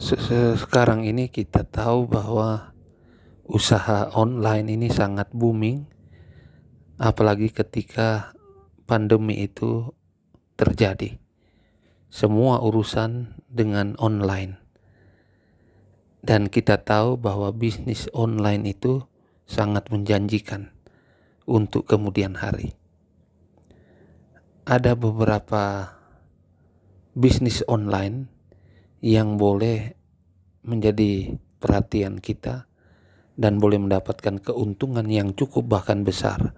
Sekarang ini kita tahu bahwa usaha online ini sangat booming, apalagi ketika pandemi itu terjadi. Semua urusan dengan online. Dan kita tahu bahwa bisnis online itu sangat menjanjikan untuk kemudian hari. Ada beberapa bisnis online yang boleh menjadi perhatian kita dan boleh mendapatkan keuntungan yang cukup bahkan besar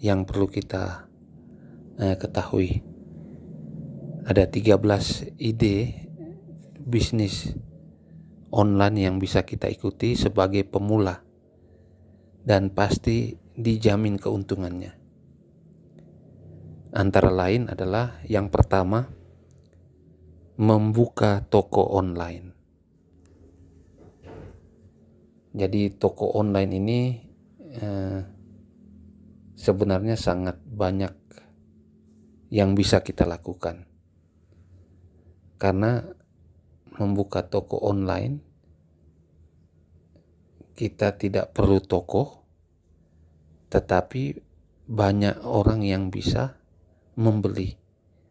yang perlu kita ketahui. Ada 13 ide bisnis online yang bisa kita ikuti sebagai pemula dan pasti dijamin keuntungannya. Antara lain adalah yang pertama, membuka toko online. Jadi toko online ini sebenarnya sangat banyak yang bisa kita lakukan. Karena membuka toko online, kita tidak perlu toko, tetapi banyak orang yang bisa membeli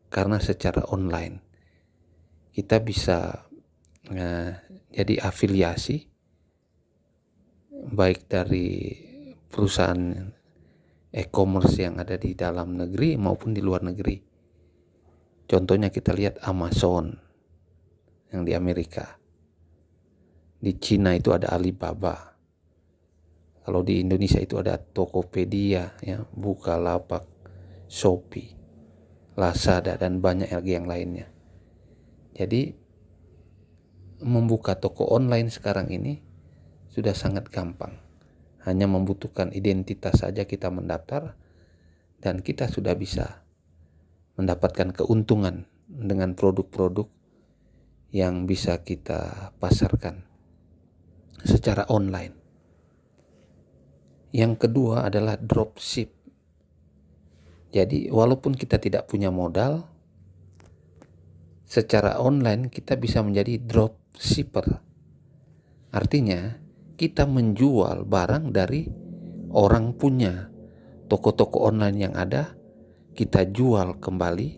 karena secara online. Kita bisa jadi afiliasi baik dari perusahaan e-commerce yang ada di dalam negeri maupun di luar negeri. Contohnya kita lihat Amazon yang di Amerika. Di Cina itu ada Alibaba. Kalau di Indonesia itu ada Tokopedia, ya, Bukalapak, Shopee, Lazada, dan banyak lagi yang lainnya. Jadi membuka toko online sekarang ini sudah sangat gampang. Hanya membutuhkan identitas saja kita mendaftar dan kita sudah bisa mendapatkan keuntungan dengan produk-produk yang bisa kita pasarkan secara online. Yang kedua adalah dropship. Jadi walaupun kita tidak punya modal, secara online kita bisa menjadi dropshipper. Artinya kita menjual barang dari orang punya. Toko-toko online yang ada kita jual kembali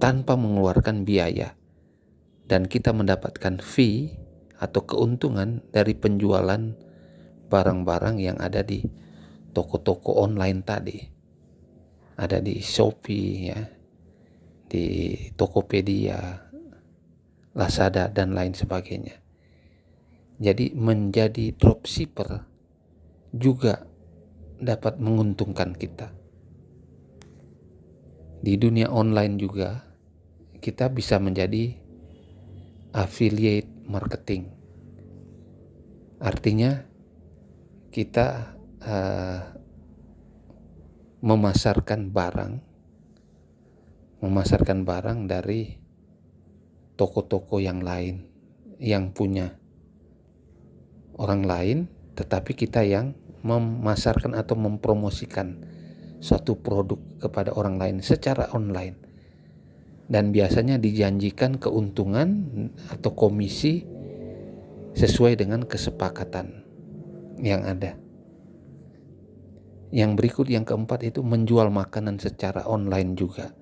tanpa mengeluarkan biaya. Dan kita mendapatkan fee atau keuntungan dari penjualan barang-barang yang ada di toko-toko online tadi. Ada di Shopee, ya, di Tokopedia, Lazada, dan lain sebagainya. Jadi menjadi dropshipper juga dapat menguntungkan kita. Di dunia online juga kita bisa menjadi affiliate marketing. Artinya kita memasarkan barang dari toko-toko yang lain yang punya orang lain, tetapi kita yang memasarkan atau mempromosikan suatu produk kepada orang lain secara online. Dan biasanya dijanjikan keuntungan atau komisi sesuai dengan kesepakatan yang ada. Yang berikut, yang keempat, itu menjual makanan secara online juga.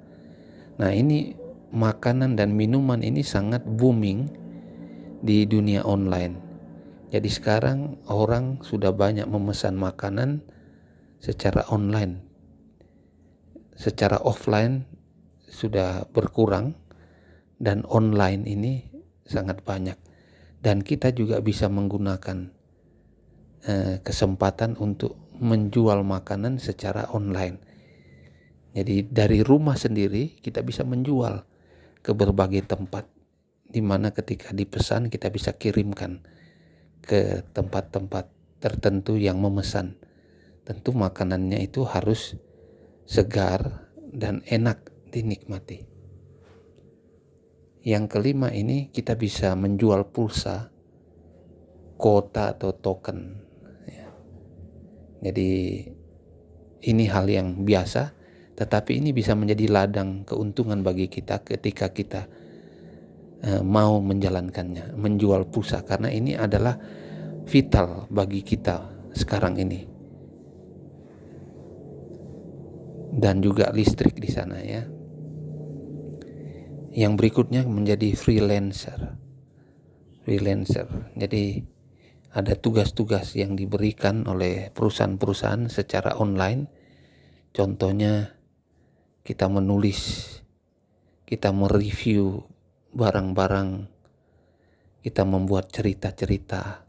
Nah, ini makanan dan minuman ini sangat booming di dunia online. Jadi sekarang orang sudah banyak memesan makanan secara online. Secara offline sudah berkurang dan online ini sangat banyak. Dan kita juga bisa menggunakan kesempatan untuk menjual makanan secara online. Jadi dari rumah sendiri kita bisa menjual ke berbagai tempat, di mana ketika dipesan kita bisa kirimkan ke tempat-tempat tertentu yang memesan. Tentu makanannya itu harus segar dan enak dinikmati. Yang kelima ini kita bisa menjual pulsa, kuota atau token. Jadi ini hal yang biasa, tetapi ini bisa menjadi ladang keuntungan bagi kita ketika kita mau menjalankannya, menjual pulsa, karena ini adalah vital bagi kita sekarang ini. Dan juga listrik di sana ya. Yang berikutnya menjadi freelancer. Jadi ada tugas-tugas yang diberikan oleh perusahaan-perusahaan secara online. Contohnya kita menulis, kita mereview barang-barang, kita membuat cerita-cerita.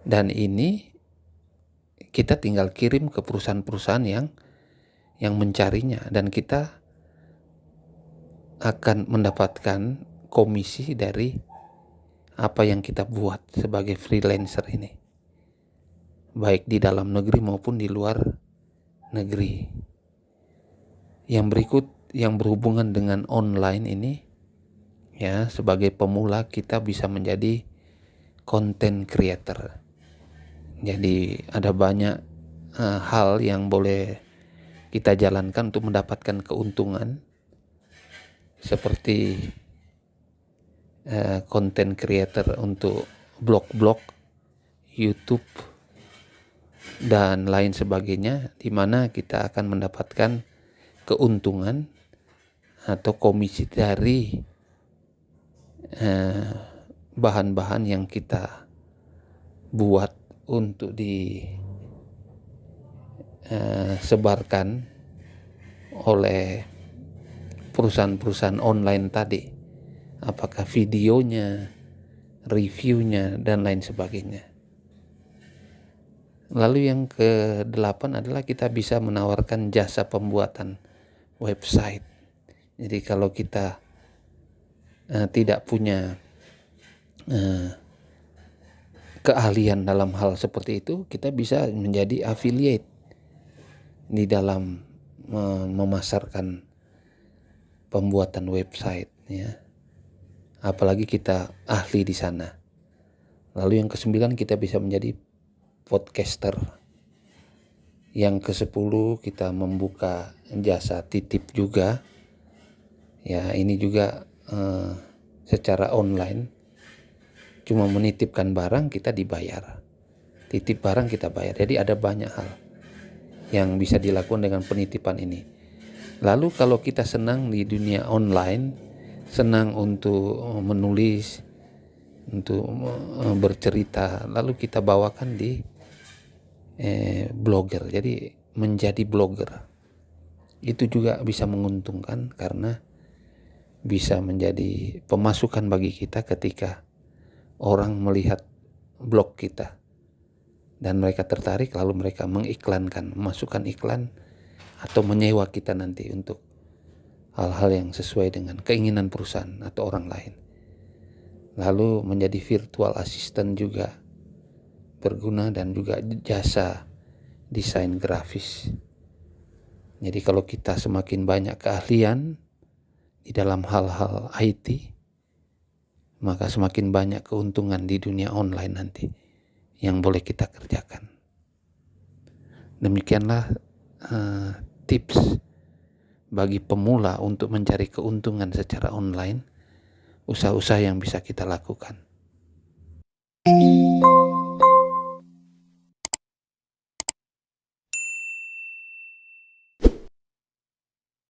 Dan ini kita tinggal kirim ke perusahaan-perusahaan yang mencarinya, dan kita akan mendapatkan komisi dari apa yang kita buat sebagai freelancer ini, baik di dalam negeri maupun di luar negeri. Yang berikut yang berhubungan dengan online ini ya, sebagai pemula kita bisa menjadi content creator. Jadi ada banyak hal yang boleh kita jalankan untuk mendapatkan keuntungan, seperti content creator untuk blog-blog, YouTube, dan lain sebagainya, di mana kita akan mendapatkan keuntungan atau komisi dari bahan-bahan yang kita buat untuk disebarkan oleh perusahaan-perusahaan online tadi, apakah videonya, reviewnya, dan lain sebagainya. Lalu yang ke-8 adalah kita bisa menawarkan jasa pembuatan website. Jadi kalau kita tidak punya keahlian dalam hal seperti itu, kita bisa menjadi affiliate di dalam memasarkan pembuatan website ya. Apalagi kita ahli di sana. Lalu yang ke-9 kita bisa menjadi podcaster. Yang ke-10 kita membuka jasa titip juga. Ya, ini juga secara online. Cuma menitipkan barang kita dibayar. Titip barang kita bayar. Jadi ada banyak hal yang bisa dilakukan dengan penitipan ini. Lalu kalau kita senang di dunia online, senang untuk menulis, untuk bercerita, lalu kita bawakan di blogger. Jadi menjadi blogger itu juga bisa menguntungkan, karena bisa menjadi pemasukan bagi kita ketika orang melihat blog kita dan mereka tertarik, lalu mereka mengiklankan, memasukkan iklan atau menyewa kita nanti untuk hal-hal yang sesuai dengan keinginan perusahaan atau orang lain. Lalu menjadi virtual assistant juga berguna, dan juga jasa desain grafis. Jadi kalau kita semakin banyak keahlian di dalam hal-hal IT, maka semakin banyak keuntungan di dunia online nanti yang boleh kita kerjakan. Demikianlah tips bagi pemula untuk mencari keuntungan secara online, usaha-usaha yang bisa kita lakukan.